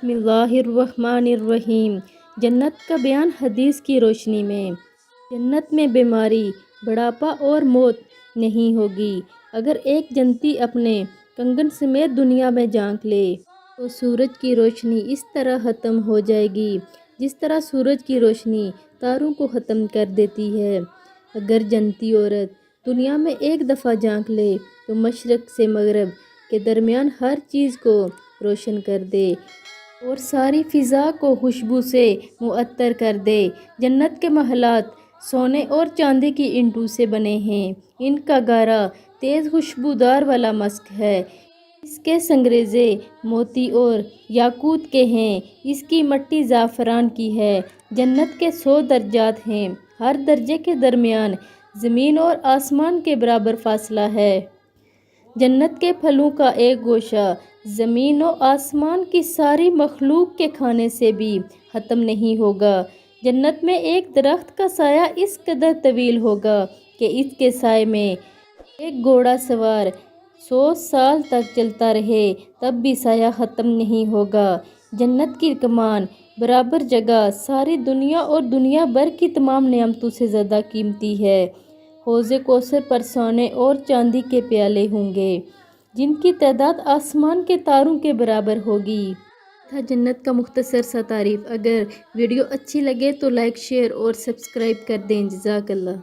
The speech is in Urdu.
بسم اللہ الرحمن الرحیم۔ جنت کا بیان حدیث کی روشنی میں۔ جنت میں بیماری، بڑھاپا اور موت نہیں ہوگی۔ اگر ایک جنتی اپنے کنگن سمیت دنیا میں جھانک لے تو سورج کی روشنی اس طرح ختم ہو جائے گی جس طرح سورج کی روشنی تاروں کو ختم کر دیتی ہے۔ اگر جنتی عورت دنیا میں ایک دفعہ جھانک لے تو مشرق سے مغرب کے درمیان ہر چیز کو روشن کر دے اور ساری فضا کو خوشبو سے معطر کر دے۔ جنت کے محلات سونے اور چاندی کی اینٹوں سے بنے ہیں۔ ان کا گارا تیز خوشبودار والا مسک ہے۔ اس کے سنگریزے موتی اور یاقوت کے ہیں۔ اس کی مٹی زعفران کی ہے۔ جنت کے 100 درجات ہیں۔ ہر درجے کے درمیان زمین اور آسمان کے برابر فاصلہ ہے۔ جنت کے پھلوں کا ایک گوشہ زمین و آسمان کی ساری مخلوق کے کھانے سے بھی ختم نہیں ہوگا۔ جنت میں ایک درخت کا سایہ اس قدر طویل ہوگا کہ اس کے سائے میں ایک گھوڑا سوار 100 سال تک چلتا رہے تب بھی سایہ ختم نہیں ہوگا۔ جنت کی کمان برابر جگہ ساری دنیا اور دنیا بھر کی تمام نعمتوں سے زیادہ قیمتی ہے۔ حوض کوثر پر سونے اور چاندی کے پیالے ہوں گے جن کی تعداد آسمان کے تاروں کے برابر ہوگی۔ تھا جنت کا مختصر سا تعارف۔ اگر ویڈیو اچھی لگے تو لائک، شیئر اور سبسکرائب کر دیں۔ جزاک اللہ۔